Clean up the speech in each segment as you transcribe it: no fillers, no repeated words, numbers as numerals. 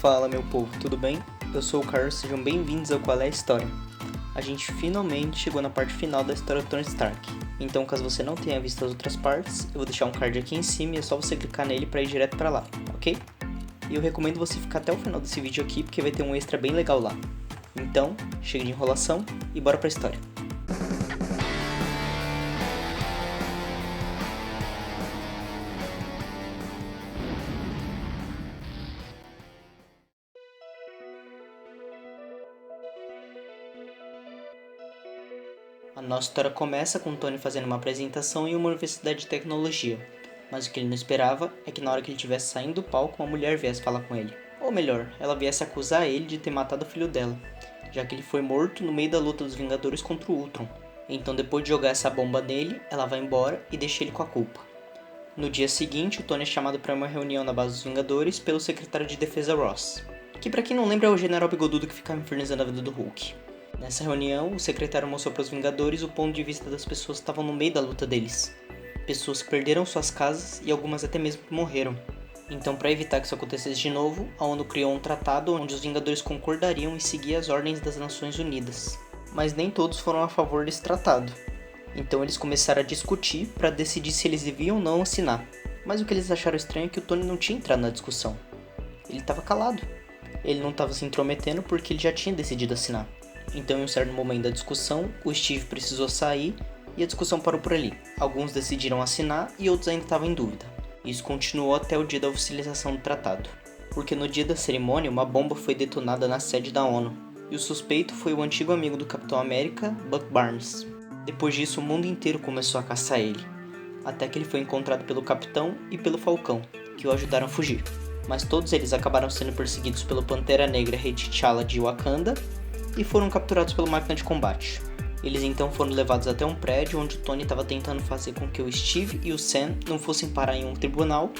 Fala meu povo, tudo bem? Eu sou o Carlos, sejam bem-vindos ao Qual é a História. A gente finalmente chegou na parte final da história do Tony Stark. Então, caso você não tenha visto as outras partes, eu vou deixar um card aqui em cima e é só você clicar nele para ir direto para lá, ok? E eu recomendo você ficar até o final desse vídeo aqui porque vai ter um extra bem legal lá. Então, chega de enrolação e bora pra história. A nossa história começa com o Tony fazendo uma apresentação em uma universidade de tecnologia, mas o que ele não esperava é que na hora que ele estivesse saindo do palco, uma mulher viesse falar com ele. Ou melhor, ela viesse acusar ele de ter matado o filho dela, já que ele foi morto no meio da luta dos Vingadores contra o Ultron. Então depois de jogar essa bomba nele, ela vai embora e deixa ele com a culpa. No dia seguinte, o Tony é chamado para uma reunião na base dos Vingadores pelo secretário de defesa Ross, que pra quem não lembra é o general bigodudo que ficava infernizando a vida do Hulk. Nessa reunião, o secretário mostrou para os Vingadores o ponto de vista das pessoas que estavam no meio da luta deles. Pessoas que perderam suas casas e algumas até mesmo que morreram. Então, para evitar que isso acontecesse de novo, a ONU criou um tratado onde os Vingadores concordariam em seguir as ordens das Nações Unidas. Mas nem todos foram a favor desse tratado. Então eles começaram a discutir para decidir se eles deviam ou não assinar. Mas o que eles acharam estranho é que o Tony não tinha entrado na discussão. Ele estava calado. Ele não estava se intrometendo porque ele já tinha decidido assinar. Então, em um certo momento da discussão, o Steve precisou sair e a discussão parou por ali. Alguns decidiram assinar e outros ainda estavam em dúvida. Isso continuou até o dia da oficialização do tratado, porque no dia da cerimônia uma bomba foi detonada na sede da ONU, e o suspeito foi o antigo amigo do Capitão América, Buck Barnes. Depois disso, o mundo inteiro começou a caçar ele, até que ele foi encontrado pelo Capitão e pelo Falcão, que o ajudaram a fugir. Mas todos eles acabaram sendo perseguidos pelo Pantera Negra Rei T'Challa de Wakanda, e foram capturados pela máquina de combate. Eles então foram levados até um prédio onde o Tony estava tentando fazer com que o Steve e o Sam não fossem parar em um tribunal,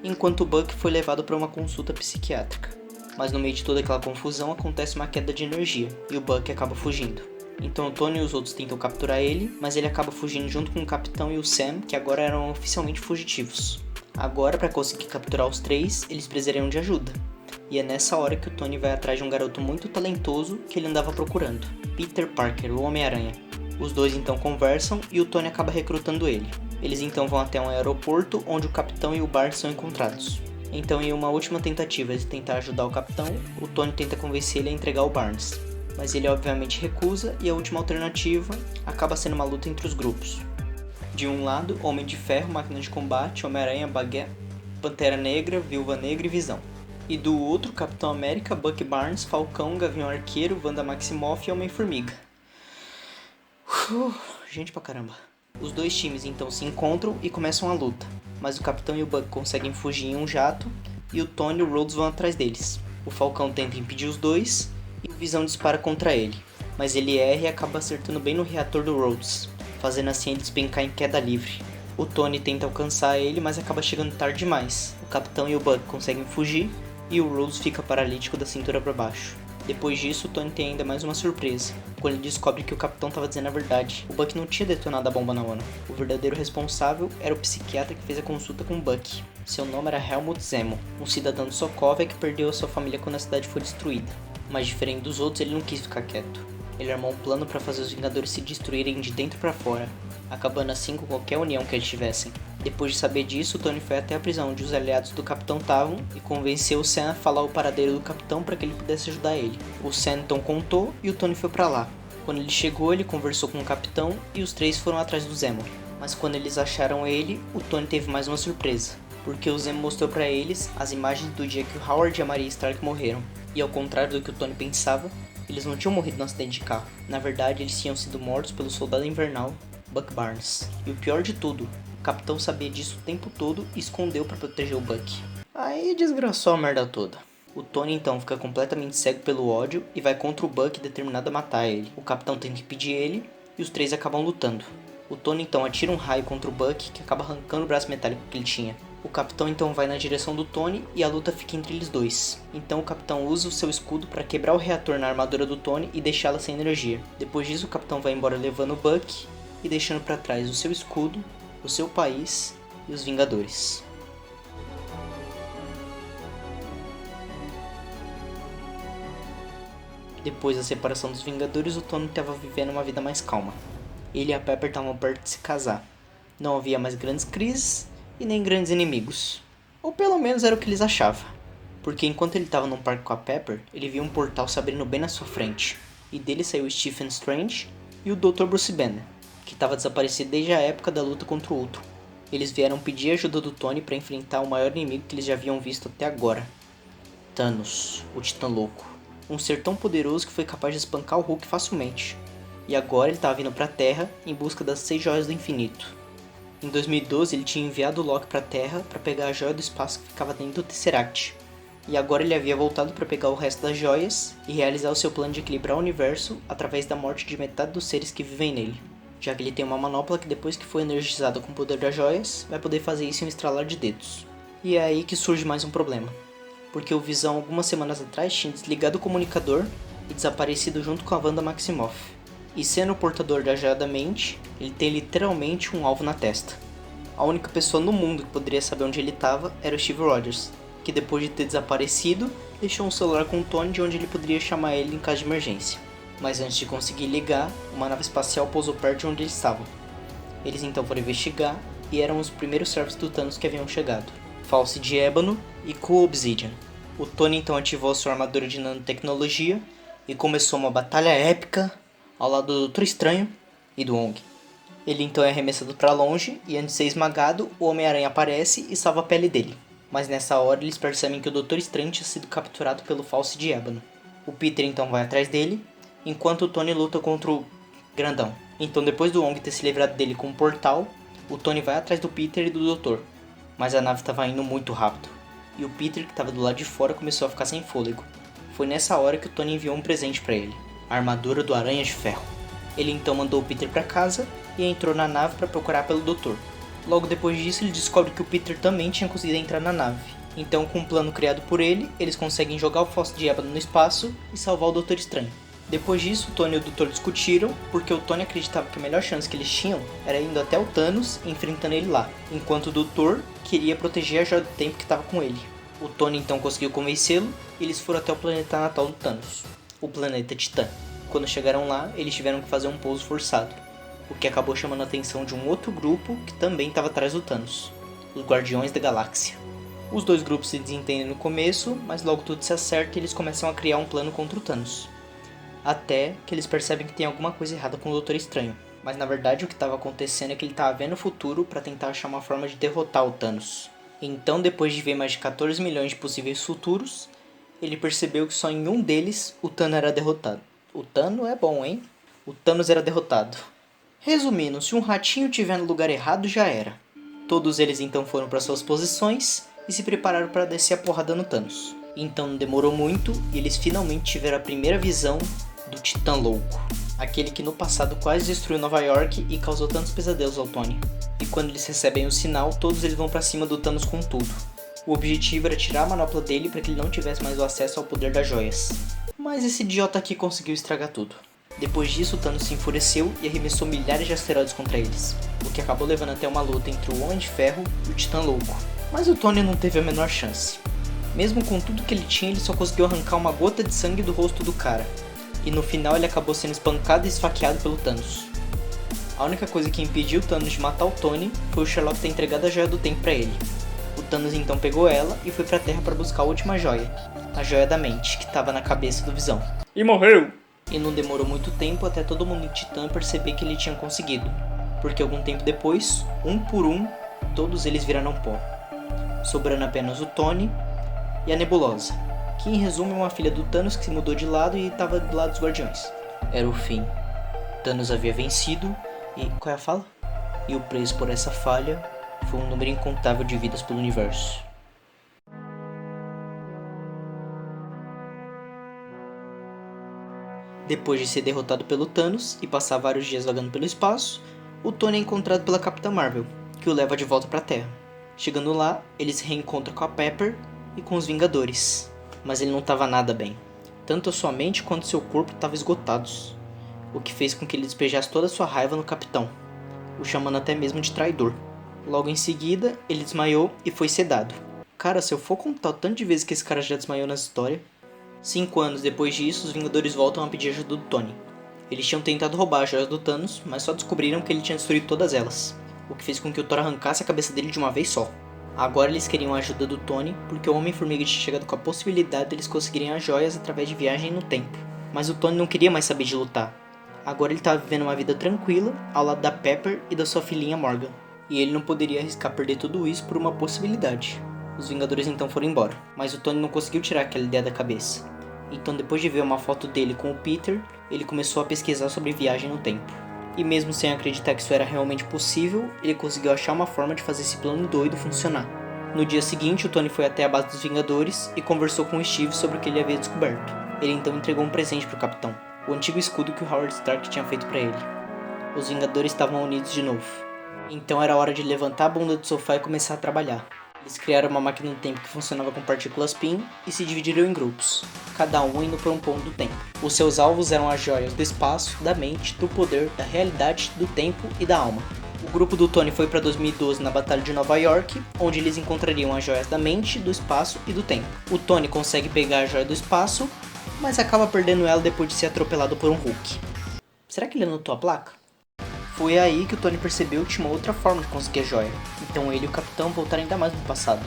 enquanto o Buck foi levado para uma consulta psiquiátrica. Mas no meio de toda aquela confusão acontece uma queda de energia e o Buck acaba fugindo. Então o Tony e os outros tentam capturar ele, mas ele acaba fugindo junto com o Capitão e o Sam, que agora eram oficialmente fugitivos. Agora, para conseguir capturar os três, eles precisariam de ajuda. E é nessa hora que o Tony vai atrás de um garoto muito talentoso que ele andava procurando, Peter Parker, o Homem-Aranha. Os dois então conversam e o Tony acaba recrutando ele. Eles então vão até um aeroporto onde o Capitão e o Bart são encontrados. Então, em uma última tentativa de tentar ajudar o Capitão, o Tony tenta convencer ele a entregar o Barnes. Mas ele obviamente recusa e a última alternativa acaba sendo uma luta entre os grupos. De um lado, Homem de Ferro, Máquina de Combate, Homem-Aranha, Baguette, Pantera Negra, Viúva Negra e Visão. E do outro, Capitão América, Buck Barnes, Falcão, Gavião Arqueiro, Wanda Maximoff e Homem-Formiga. Gente pra caramba. Os dois times então se encontram e começam a luta, mas o Capitão e o Buck conseguem fugir em um jato e o Tony e o Rhodes vão atrás deles. O Falcão tenta impedir os dois e o Visão dispara contra ele, mas ele erra e acaba acertando bem no reator do Rhodes, fazendo assim ele despencar em queda livre. O Tony tenta alcançar ele, mas acaba chegando tarde demais. O Capitão e o Buck conseguem fugir e o Rhodes fica paralítico da cintura para baixo. Depois disso, o Tony tem ainda mais uma surpresa, quando ele descobre que o Capitão estava dizendo a verdade. O Buck não tinha detonado a bomba na ONU. O verdadeiro responsável era o psiquiatra que fez a consulta com o Buck. Seu nome era Helmut Zemo, um cidadão de Sokovia que perdeu a sua família quando a cidade foi destruída. Mas diferente dos outros, ele não quis ficar quieto. Ele armou um plano para fazer os Vingadores se destruírem de dentro para fora, acabando assim com qualquer união que eles tivessem. Depois de saber disso, o Tony foi até a prisão onde os aliados do Capitão estavam e convenceu o Sam a falar o paradeiro do Capitão para que ele pudesse ajudar ele. O Sam então contou e o Tony foi para lá. Quando ele chegou, ele conversou com o Capitão e os três foram atrás do Zemo. Mas quando eles acharam ele, o Tony teve mais uma surpresa, porque o Zemo mostrou para eles as imagens do dia que o Howard e a Maria Stark morreram. E ao contrário do que o Tony pensava, eles não tinham morrido no acidente de carro. Na verdade, eles tinham sido mortos pelo Soldado Invernal, Buck Barnes. E o pior de tudo, o Capitão sabia disso o tempo todo e escondeu para proteger o Buck. Aí desgraçou a merda toda. O Tony então fica completamente cego pelo ódio e vai contra o Buck determinado a matar ele. O Capitão tenta impedir ele e os três acabam lutando. O Tony então atira um raio contra o Buck que acaba arrancando o braço metálico que ele tinha. O Capitão então vai na direção do Tony e a luta fica entre eles dois. Então o Capitão usa o seu escudo para quebrar o reator na armadura do Tony e deixá-la sem energia. Depois disso o Capitão vai embora levando o Buck e deixando para trás o seu escudo, o seu país e os Vingadores. Depois da separação dos Vingadores, o Tony estava vivendo uma vida mais calma. Ele e a Pepper estavam perto de se casar. Não havia mais grandes crises e nem grandes inimigos. Ou pelo menos era o que eles achavam. Porque enquanto ele estava num parque com a Pepper, ele viu um portal se abrindo bem na sua frente. E dele saiu Stephen Strange e o Dr. Bruce Banner, que estava desaparecido desde a época da luta contra o Ultron. Eles vieram pedir ajuda do Tony para enfrentar o maior inimigo que eles já haviam visto até agora. Thanos, o Titã Louco. Um ser tão poderoso que foi capaz de espancar o Hulk facilmente. E agora ele estava vindo para a Terra em busca das 6 Joias do Infinito. Em 2012 ele tinha enviado o Loki para a Terra para pegar a Joia do Espaço que ficava dentro do Tesseract. E agora ele havia voltado para pegar o resto das joias e realizar o seu plano de equilibrar o universo através da morte de metade dos seres que vivem nele. Já que ele tem uma manopla que depois que for energizada com o poder das joias, vai poder fazer isso em um estralar de dedos. E é aí que surge mais um problema. Porque o Visão algumas semanas atrás tinha desligado o comunicador e desaparecido junto com a Wanda Maximoff. E sendo o portador da Joia da Mente, ele tem literalmente um alvo na testa. A única pessoa no mundo que poderia saber onde ele estava era o Steve Rogers, que depois de ter desaparecido, deixou um celular com o Tony de onde ele poderia chamar ele em caso de emergência. Mas antes de conseguir ligar, uma nave espacial pousou perto de onde eles estavam. Eles então foram investigar e eram os primeiros servos do Thanos que haviam chegado. False de Ébano e Cool Obsidian. O Tony então ativou sua armadura de nanotecnologia e começou uma batalha épica ao lado do Doutor Estranho e do Wong. Ele então é arremessado para longe e antes de ser esmagado, o Homem-Aranha aparece e salva a pele dele. Mas nessa hora eles percebem que o Doutor Estranho tinha sido capturado pelo False de Ébano. O Peter então vai atrás dele, enquanto o Tony luta contra o Grandão. Então depois do Wong ter se livrado dele com um portal, o Tony vai atrás do Peter e do Doutor. Mas a nave estava indo muito rápido, e o Peter, que estava do lado de fora, começou a ficar sem fôlego. Foi nessa hora que o Tony enviou um presente para ele, a armadura do Aranha de Ferro. Ele então mandou o Peter para casa e entrou na nave para procurar pelo Doutor. Logo depois disso, ele descobre que o Peter também tinha conseguido entrar na nave. Então, com um plano criado por ele, eles conseguem jogar o False de Ébano no espaço e salvar o Doutor Estranho. Depois disso, o Tony e o Doutor discutiram, porque o Tony acreditava que a melhor chance que eles tinham era indo até o Thanos e enfrentando ele lá, enquanto o Doutor queria proteger a Joia do Tempo que estava com ele. O Tony então conseguiu convencê-lo e eles foram até o planeta natal do Thanos, o planeta Titã. Quando chegaram lá, eles tiveram que fazer um pouso forçado, o que acabou chamando a atenção de um outro grupo que também estava atrás do Thanos, os Guardiões da Galáxia. Os dois grupos se desentendem no começo, mas logo tudo se acerta e eles começam a criar um plano contra o Thanos. Até que eles percebem que tem alguma coisa errada com o Doutor Estranho. Mas na verdade o que estava acontecendo é que ele estava vendo o futuro para tentar achar uma forma de derrotar o Thanos. Então, depois de ver mais de 14 milhões de possíveis futuros, ele percebeu que só em um deles o Thanos era derrotado. O Thanos é bom, hein? O Thanos era derrotado. Resumindo, se um ratinho estiver no lugar errado, já era. Todos eles então foram para suas posições e se prepararam para descer a porrada no Thanos. Então não demorou muito e eles finalmente tiveram a primeira visão do Titã Louco. Aquele que no passado quase destruiu Nova York e causou tantos pesadelos ao Tony. E quando eles recebem o sinal, todos eles vão para cima do Thanos com tudo. O objetivo era tirar a manopla dele para que ele não tivesse mais o acesso ao poder das joias. Mas esse idiota aqui conseguiu estragar tudo. Depois disso, o Thanos se enfureceu e arremessou milhares de asteroides contra eles, o que acabou levando até uma luta entre o Homem de Ferro e o Titã Louco. Mas o Tony não teve a menor chance. Mesmo com tudo que ele tinha, ele só conseguiu arrancar uma gota de sangue do rosto do cara. E no final ele acabou sendo espancado e esfaqueado pelo Thanos. A única coisa que impediu o Thanos de matar o Tony foi o Sherlock ter entregado a Joia do Tempo para ele. O Thanos então pegou ela e foi pra Terra para buscar a última joia, a Joia da Mente, que estava na cabeça do Visão. E morreu! E não demorou muito tempo até todo mundo em Titã perceber que ele tinha conseguido, porque algum tempo depois, um por um, todos eles viraram pó, sobrando apenas o Tony e a Nebulosa, que em resumo é uma filha do Thanos que se mudou de lado e estava do lado dos Guardiões. Era o fim. Thanos havia vencido e... qual é a fala? E o preço por essa falha foi um número incontável de vidas pelo universo. Depois de ser derrotado pelo Thanos e passar vários dias vagando pelo espaço, o Tony é encontrado pela Capitã Marvel, que o leva de volta para a Terra. Chegando lá, ele se reencontra com a Pepper e com os Vingadores, mas ele não estava nada bem. Tanto a sua mente quanto seu corpo estavam esgotados, o que fez com que ele despejasse toda a sua raiva no Capitão, o chamando até mesmo de traidor. Logo em seguida, ele desmaiou e foi sedado. Cara, se eu for contar o tanto de vezes que esse cara já desmaiou nessa história... 5 anos depois disso, os Vingadores voltam a pedir ajuda do Tony. Eles tinham tentado roubar as joias do Thanos, mas só descobriram que ele tinha destruído todas elas, o que fez com que o Thor arrancasse a cabeça dele de uma vez só. Agora eles queriam a ajuda do Tony, porque o Homem-Formiga tinha chegado com a possibilidade deles conseguirem as joias através de viagem no tempo. Mas o Tony não queria mais saber de lutar. Agora ele estava vivendo uma vida tranquila, ao lado da Pepper e da sua filhinha Morgan. E ele não poderia arriscar perder tudo isso por uma possibilidade. Os Vingadores então foram embora, mas o Tony não conseguiu tirar aquela ideia da cabeça. Então, depois de ver uma foto dele com o Peter, ele começou a pesquisar sobre viagem no tempo. E mesmo sem acreditar que isso era realmente possível, ele conseguiu achar uma forma de fazer esse plano doido funcionar. No dia seguinte, o Tony foi até a base dos Vingadores e conversou com o Steve sobre o que ele havia descoberto. Ele então entregou um presente para o Capitão, o antigo escudo que o Howard Stark tinha feito para ele. Os Vingadores estavam unidos de novo. Então era hora de levantar a bunda do sofá e começar a trabalhar. Eles criaram uma máquina do tempo que funcionava com partículas PIN e se dividiram em grupos, cada um indo para um ponto do tempo. Os seus alvos eram as joias do espaço, da mente, do poder, da realidade, do tempo e da alma. O grupo do Tony foi para 2012 na Batalha de Nova York, onde eles encontrariam as joias da mente, do espaço e do tempo. O Tony consegue pegar a joia do espaço, mas acaba perdendo ela depois de ser atropelado por um Hulk. Será que ele anotou a placa? Foi aí que o Tony percebeu que tinha uma outra forma de conseguir a joia. Então ele e o Capitão voltaram ainda mais no passado,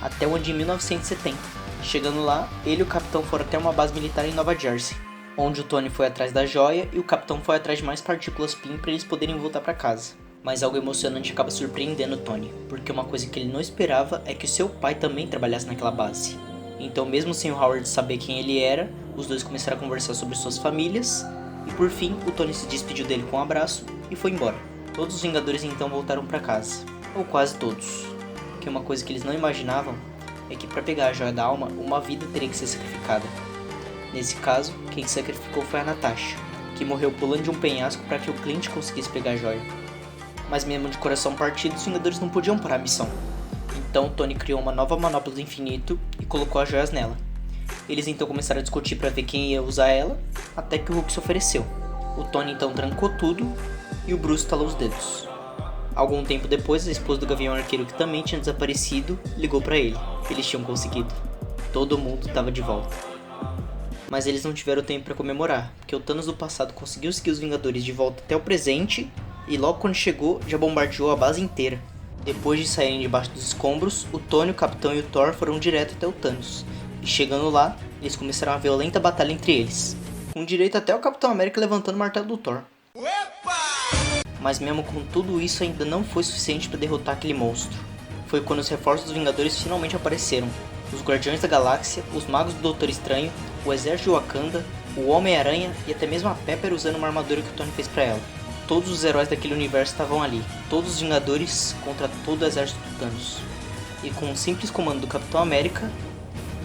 até o ano de 1970. Chegando lá, ele e o Capitão foram até uma base militar em Nova Jersey, onde o Tony foi atrás da joia e o Capitão foi atrás de mais partículas PIN para eles poderem voltar para casa. Mas algo emocionante acaba surpreendendo o Tony, porque uma coisa que ele não esperava é que o seu pai também trabalhasse naquela base. Então, mesmo sem o Howard saber quem ele era, os dois começaram a conversar sobre suas famílias. E por fim, o Tony se despediu dele com um abraço e foi embora. Todos os Vingadores então voltaram para casa, ou quase todos. Porque uma coisa que eles não imaginavam é que para pegar a joia da alma, uma vida teria que ser sacrificada. Nesse caso, quem sacrificou foi a Natasha, que morreu pulando de um penhasco para que o Clint conseguisse pegar a joia. Mas mesmo de coração partido, os Vingadores não podiam parar a missão. Então Tony criou uma nova manopla do infinito e colocou as joias nela. Eles então começaram a discutir para ver quem ia usar ela, até que o Hulk se ofereceu. O Tony então trancou tudo e o Bruce talou os dedos. Algum tempo depois, a esposa do Gavião Arqueiro, que também tinha desaparecido, ligou para ele. Eles tinham conseguido. Todo mundo estava de volta. Mas eles não tiveram tempo para comemorar, porque o Thanos do passado conseguiu seguir os Vingadores de volta até o presente e logo quando chegou, já bombardeou a base inteira. Depois de saírem debaixo dos escombros, o Tony, o Capitão e o Thor foram direto até o Thanos. E chegando lá, eles começaram uma violenta batalha entre eles, com direito até o Capitão América levantando o martelo do Thor. Mas mesmo com tudo isso ainda não foi suficiente para derrotar aquele monstro. Foi quando os reforços dos Vingadores finalmente apareceram. Os Guardiões da Galáxia, os Magos do Doutor Estranho, o Exército de Wakanda, o Homem-Aranha e até mesmo a Pepper usando uma armadura que o Tony fez para ela. Todos os heróis daquele universo estavam ali, todos os Vingadores contra todo o exército do Thanos. E com um simples comando do Capitão América,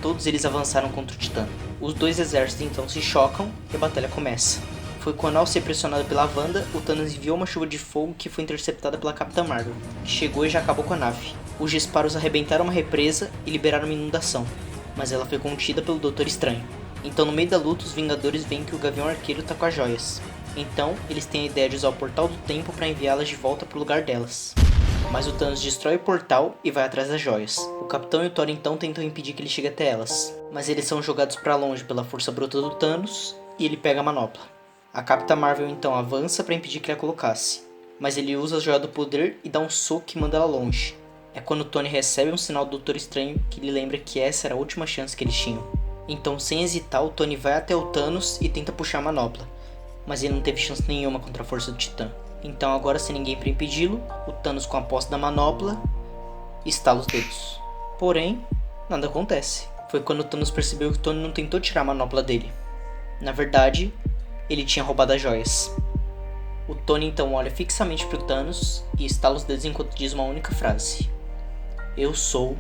todos eles avançaram contra o Titã. Os dois exércitos então se chocam e a batalha começa. Foi quando, ao ser pressionado pela Wanda, o Thanos enviou uma chuva de fogo que foi interceptada pela Capitã Marvel, que chegou e já acabou com a nave. Os disparos arrebentaram uma represa e liberaram uma inundação, mas ela foi contida pelo Doutor Estranho. Então, no meio da luta, os Vingadores veem que o Gavião Arqueiro tá com as joias. Então, eles têm a ideia de usar o Portal do Tempo para enviá-las de volta pro lugar delas. Mas o Thanos destrói o portal e vai atrás das joias. O Capitão e o Thor então tentam impedir que ele chegue até elas, mas eles são jogados para longe pela força bruta do Thanos e ele pega a manopla. A Capitã Marvel então avança para impedir que ele a colocasse, mas ele usa a joia do poder e dá um soco que manda ela longe. É quando o Tony recebe um sinal do Doutor Estranho que lhe lembra que essa era a última chance que eles tinham. Então, sem hesitar, o Tony vai até o Thanos e tenta puxar a manopla, mas ele não teve chance nenhuma contra a força do Titã. Então agora, sem ninguém para impedi-lo, o Thanos, com a posse da manopla, estala os dedos. Porém, nada acontece. Foi quando o Thanos percebeu que o Tony não tentou tirar a manopla dele. Na verdade, ele tinha roubado as joias. O Tony então olha fixamente para o Thanos e estala os dedos enquanto diz uma única frase: "Eu sou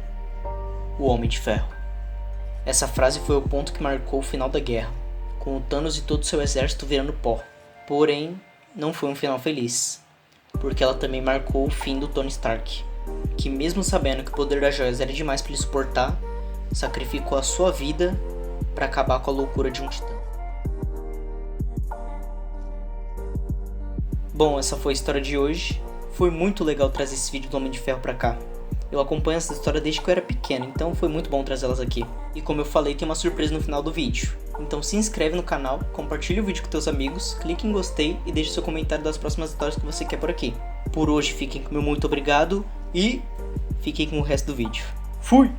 o Homem de Ferro." Essa frase foi o ponto que marcou o final da guerra, com o Thanos e todo seu exército virando pó. Porém, não foi um final feliz, porque ela também marcou o fim do Tony Stark, que mesmo sabendo que o poder das joias era demais para ele suportar, sacrificou a sua vida para acabar com a loucura de um titã. Bom, essa foi a história de hoje. Foi muito legal trazer esse vídeo do Homem de Ferro pra cá. Eu acompanho essa história desde que eu era pequeno, então foi muito bom trazê-las aqui. E como eu falei, tem uma surpresa no final do vídeo. Então se inscreve no canal, compartilha o vídeo com teus amigos, clique em gostei e deixe seu comentário das próximas histórias que você quer por aqui. Por hoje fiquem com meu muito obrigado e fiquem com o resto do vídeo. Fui!